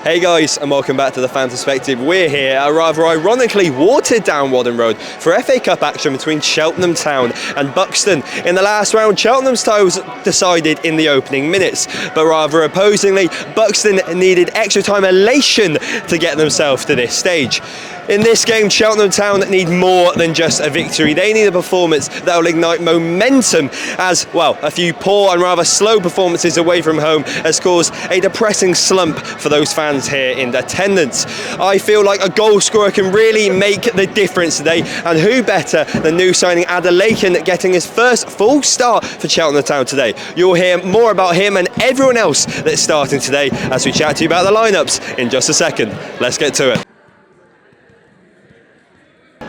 Hey guys, and welcome back to the Fan Perspective. We're here at a rather ironically watered down Wadden Road for FA Cup action between Cheltenham Town and Buxton. In the last round, Cheltenham's tie was decided in the opening minutes, but rather opposingly, Buxton needed extra time elation to get themselves to this stage. In this game, Cheltenham Town need more than just a victory. They need a performance that will ignite momentum as, well, a few poor and rather slow performances away from home has caused a depressing slump for those fans here in attendance. I feel like a goal scorer can really make the difference today, and who better than new signing Adelaken getting his first full start for Cheltenham Town today. You'll hear more about him and everyone else that's starting today as we chat to you about the lineups in just a second. Let's get to it.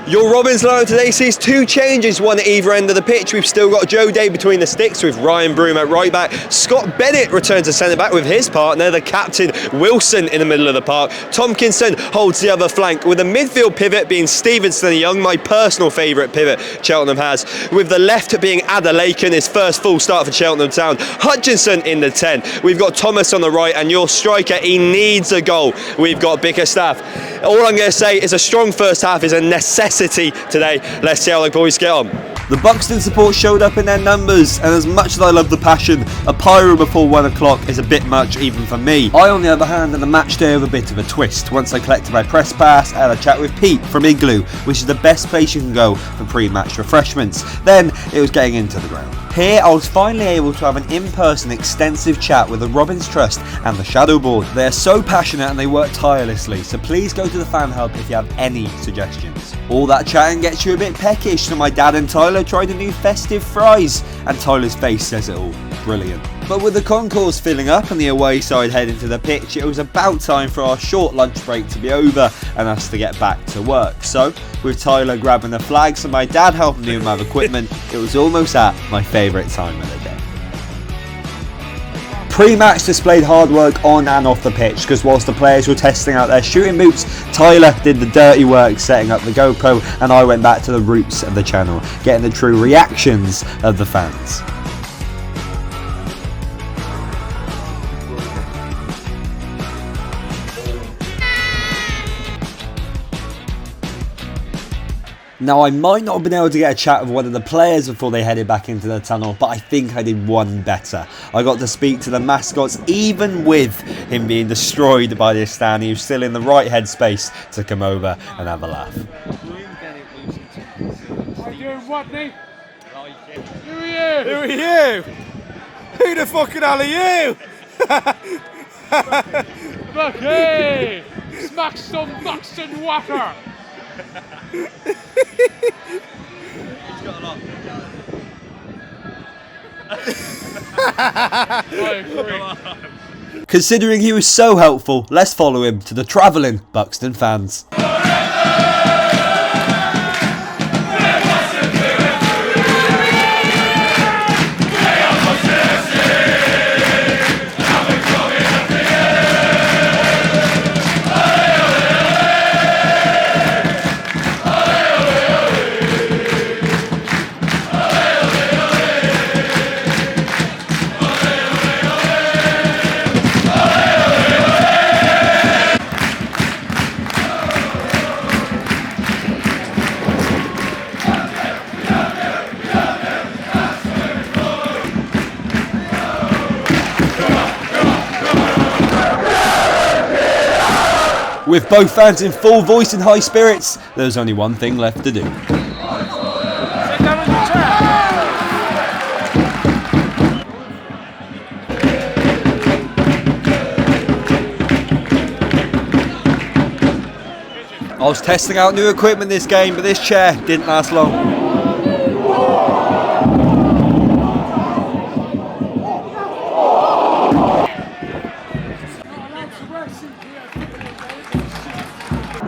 Your Robins lineup today sees two changes, one at either end of the pitch. We've still got Joe Day between the sticks with Ryan Broom at right back. Scott Bennett returns to centre back with his partner, the captain Wilson, in the middle of the park. Tompkinson holds the other flank, with the midfield pivot being Stevenson Young, my personal favourite pivot Cheltenham has, with the left being Adelaken, his first full start for Cheltenham Town. Hutchinson in the 10. We've got Thomas on the right, and your striker, he needs a goal. We've got Bickerstaff. All I'm going to say is a strong first half is a necessity today. Let's see how the boys get on. The Buxton support showed up in their numbers, and as much as I love the passion, a pyro before 1 o'clock is a bit much even for me. I, on the other hand, had the match day of a bit of a twist. Once I collected my press pass, I had a chat with Pete from Igloo, which is the best place you can go for pre-match refreshments. Then it was getting into the ground. Here I was finally able to have an in-person extensive chat with the Robins Trust and the Shadow Board. They are so passionate and they work tirelessly, so please go to the fan hub if you have any suggestions. All that chatting gets you a bit peckish, so my dad and Tyler tried a new festive fries, and Tyler's face says it all. Brilliant. But with the concourse filling up and the away side heading to the pitch, it was about time for our short lunch break to be over and us to get back to work. So, with Tyler grabbing the flags and my dad helping me with my equipment, it was almost at my favourite time of the day. Pre-match displayed hard work on and off the pitch, because whilst the players were testing out their shooting boots, Tyler did the dirty work setting up the GoPro, and I went back to the roots of the channel, getting the true reactions of the fans. Now, I might not have been able to get a chat with one of the players before they headed back into the tunnel, but I think I did one better. I got to speak to the mascots, even with him being destroyed by this stand. He was still in the right headspace to come over and have a laugh. What are you doing, Rodney? Who are you? Who are you? Who the fucking hell are you? Bucky! Smack some Buxton water! He's got a lot. I agree. Considering he was so helpful, let's follow him to the travelling Buxton fans. With both fans in full voice and high spirits, there's only one thing left to do. I was testing out new equipment this game, but this chair didn't last long.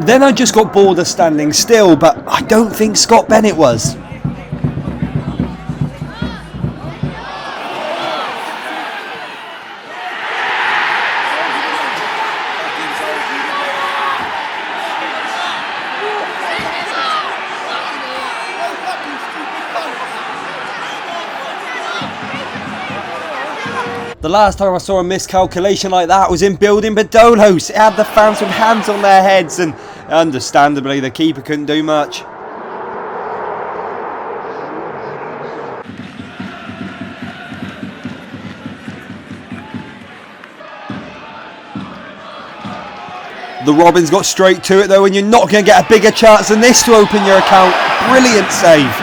Then I just got bored of standing still, but I don't think Scott Bennett was. The last time I saw a miscalculation like that was in building Bedolos. It had the fans with hands on their heads, and understandably the keeper couldn't do much. The Robins got straight to it though, and you're not going to get a bigger chance than this to open your account. Brilliant save.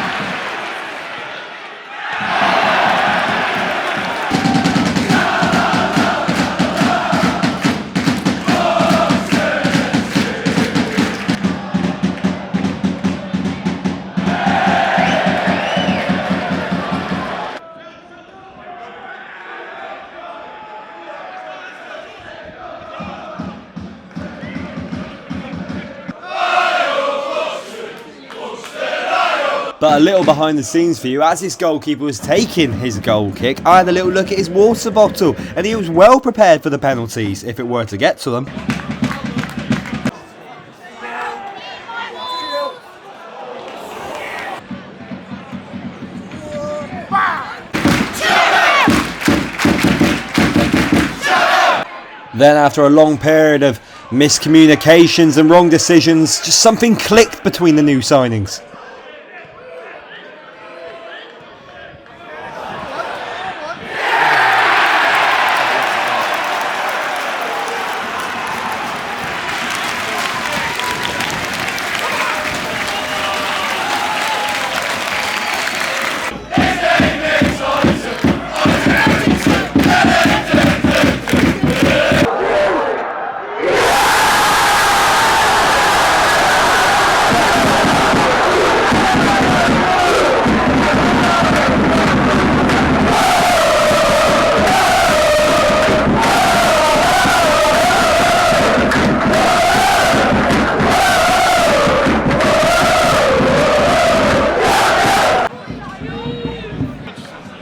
But a little behind the scenes for you, as this goalkeeper was taking his goal kick, I had a little look at his water bottle, and he was well prepared for the penalties if it were to get to them. Then after a long period of miscommunications and wrong decisions, just something clicked between the new signings.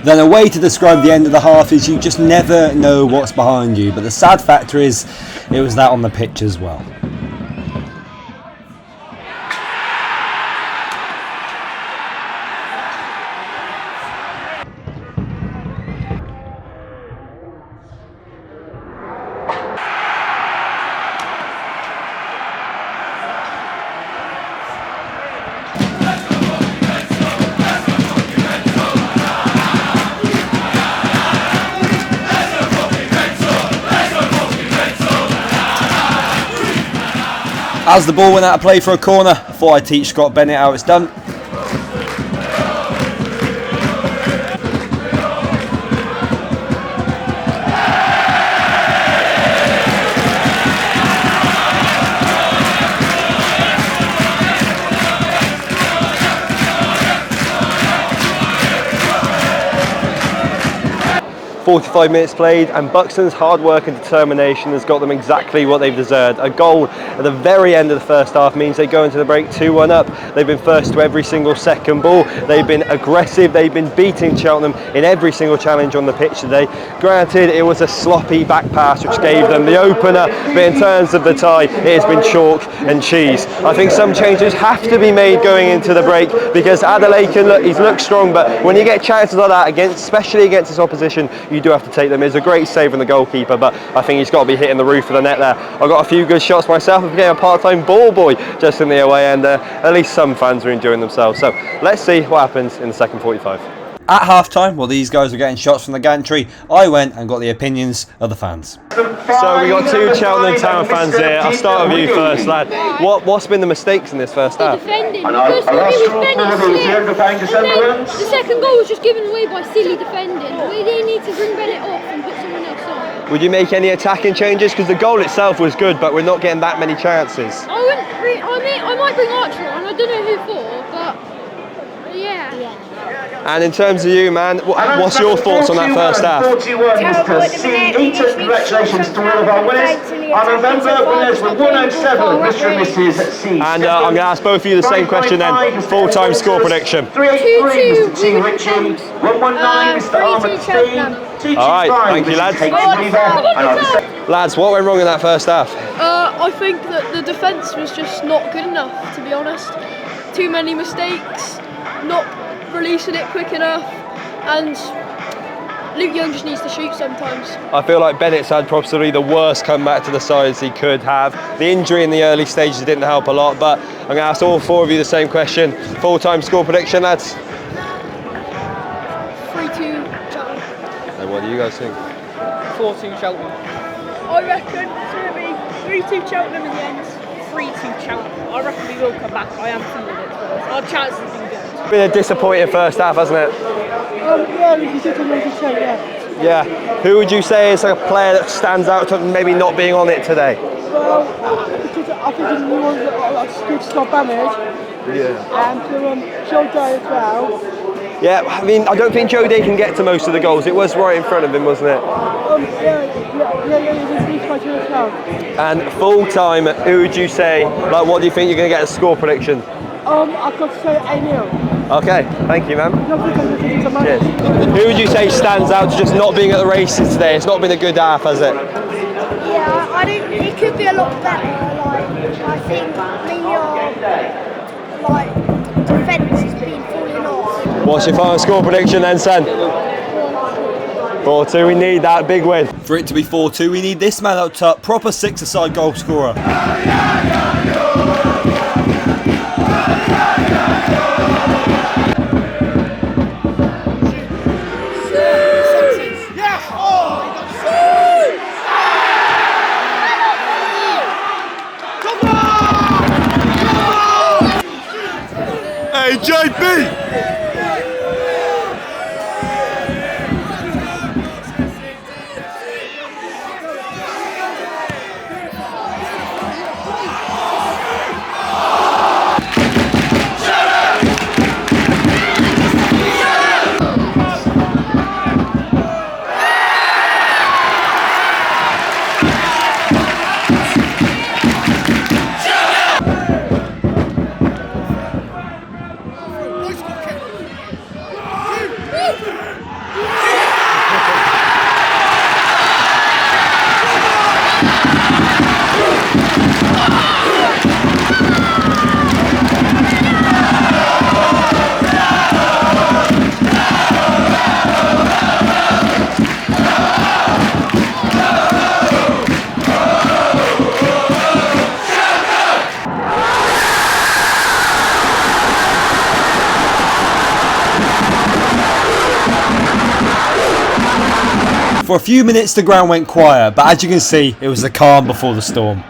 Then a way to describe the end of the half is you just never know what's behind you, but the sad factor is it was that on the pitch as well. As the ball went out of play for a corner, I thought I'd teach Scott Bennett how it's done. 45 minutes played, and Buxton's hard work and determination has got them exactly what they've deserved. A goal at the very end of the first half means they go into the break 2-1 up. They've been first to every single second ball. They've been aggressive. They've been beating Cheltenham in every single challenge on the pitch today. Granted, it was a sloppy back pass which gave them the opener, but in terms of the tie, it has been chalk and cheese. I think some changes have to be made going into the break, because Adelaide he's looked strong, but when you get chances like that, especially against this opposition, you do have to take them. It's a great save from the goalkeeper, but I think he's got to be hitting the roof of the net there. I've got a few good shots myself. I became a part-time ball boy just in the away end. At least some fans are enjoying themselves. So let's see what happens in the second 45. At half-time, while these guys were getting shots from the gantry, I went and got the opinions of the fans. So we got two Cheltenham Town fans here. I'll start with you first, lad. What's been the mistakes in this first half? Defending, because it was Bennett slick, and then the second goal was just given away by silly defending. They need to bring Bennett off and put someone else on. Would you make any attacking changes? Because the goal itself was good, but we're not getting that many chances. I might bring Archer on. I don't know who for, but yeah. And in terms of you, man, what's your thoughts on that first half? 41, Mr. C. Congratulations to all of our winners. Our November winners were 107, Mr. and Mrs. C. And I'm going to ask both of you the same question then. Full-time score prediction. 383, Mr. T. Ritchie. 119, Mr. Armour Steve. All right, thank you, lads. Lads, what went wrong in that first half? I think that the defence was just not good enough, to be honest. Too many mistakes, not releasing it quick enough, and Luke Young just needs to shoot sometimes. I feel like Bennett's had possibly the worst comeback to the sides he could have. The injury in the early stages didn't help a lot, but I'm going to ask all four of you the same question. Full-time score prediction, lads? 3-2 Cheltenham. And what do you guys think? 4-2 Cheltenham. I reckon it's going to be 3-2 Cheltenham in the end. 3-2 Cheltenham. I reckon we will come back. I am feeling it first. Our chances have been good. Been a disappointing first half, hasn't it? Yeah, you said to make a change, yeah. Yeah. Who would you say is a player that stands out to maybe not being on it today? Well, because I think the new ones that good stop damage. Yeah. And to Joe Day as well. Yeah, I mean, I don't think Joe Day can get to most of the goals. It was right in front of him, wasn't it? Yeah, he's my as well. And full time, who would you say, like, what do you think you're going to get a score prediction? I've got to say 8-0. Okay, thank you, man. No, because it's a man. Cheers. Who would you say stands out to just not being at the races today? It's not been a good half, has it? Yeah, I think it could be a lot better. Like, I think your defence has been falling off. What's your final score prediction then, Sen? 4-2, we need that big win. For it to be 4-2, we need this man up top, proper six-a-side goal scorer. Hey, JB! For a few minutes the ground went quiet, but as you can see, it was the calm before the storm.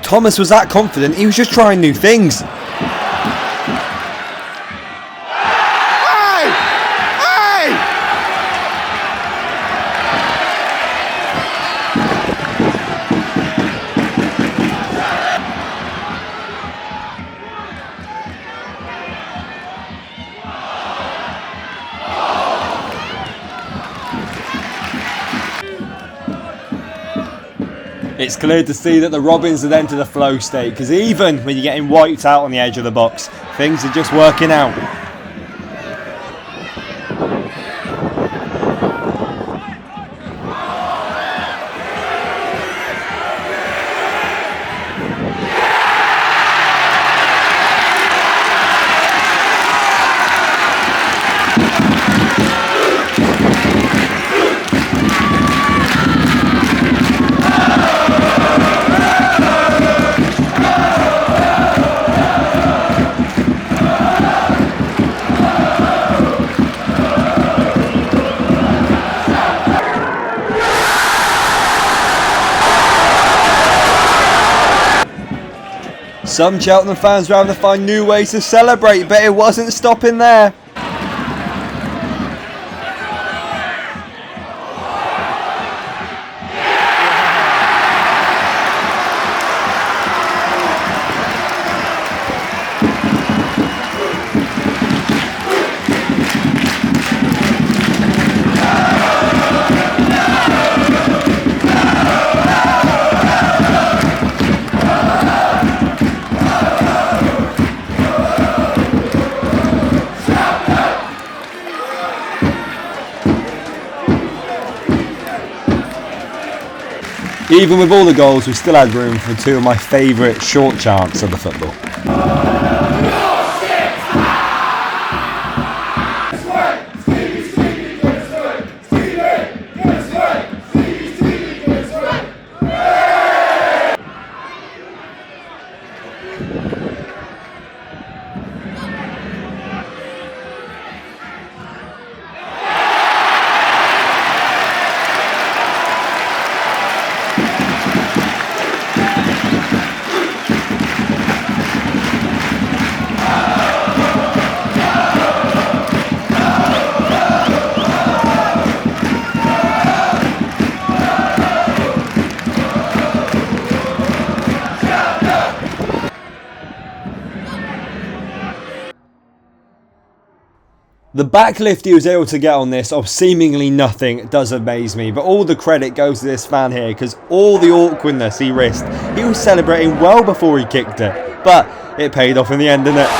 Thomas was that confident, he was just trying new things. It's clear to see that the Robins have entered a flow state, because even when you're getting wiped out on the edge of the box, things are just working out. Some Cheltenham fans were having to find new ways to celebrate, but it wasn't stopping there. Even with all the goals, we still had room for two of my favourite short chants of the football. The backlift he was able to get on this of seemingly nothing does amaze me, but all the credit goes to this fan here because all the awkwardness he risked, he was celebrating well before he kicked it, but it paid off in the end, didn't it?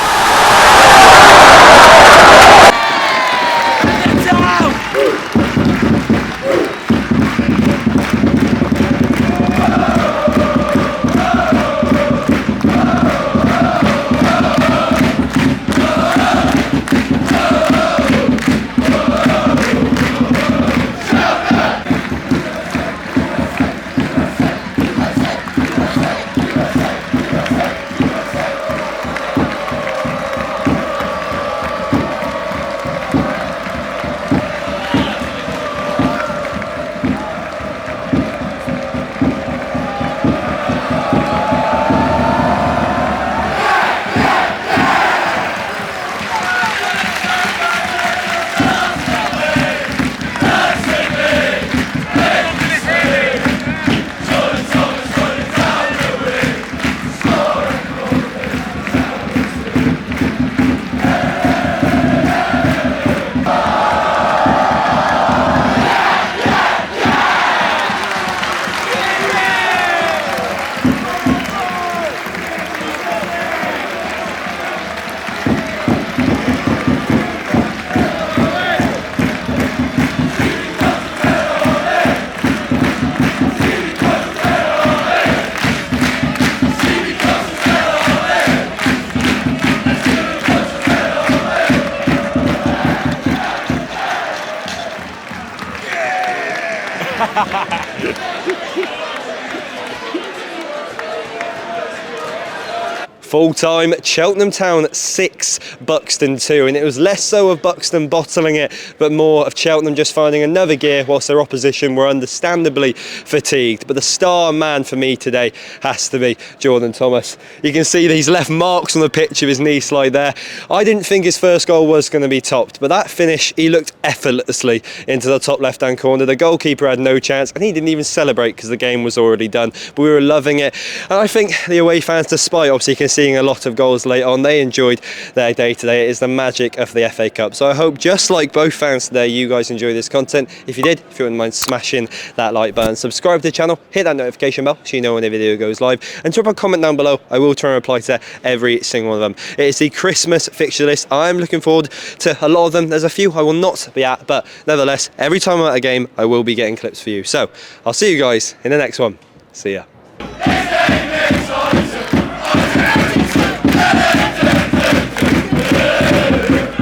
Full-time, Cheltenham Town 6, Buxton 2, and it was less so of Buxton bottling it, but more of Cheltenham just finding another gear whilst their opposition were understandably fatigued. But the star man for me today has to be Jordan Thomas. You can see that he's left marks on the pitch of his knee slide there. I didn't think his first goal was going to be topped, but that finish, he looked effortlessly into the top left-hand corner. The goalkeeper had no chance, and he didn't even celebrate because the game was already done. But we were loving it, and I think the away fans, despite obviously seeing a lot of goals late on, they enjoyed their day today. It is the magic of the FA Cup. So I hope, just like both fans today, you guys enjoy this content. If you did, if you wouldn't mind smashing that like button, subscribe to the channel, hit that notification bell so you know when a video goes live, and drop a comment down below. I will try and reply to every single one of them. It is the Christmas fixture list. I'm looking forward to a lot of them. There's a few I will not be at, but nevertheless, every time I'm at a game, I will be getting clips for you. So I'll see you guys in the next one. See ya.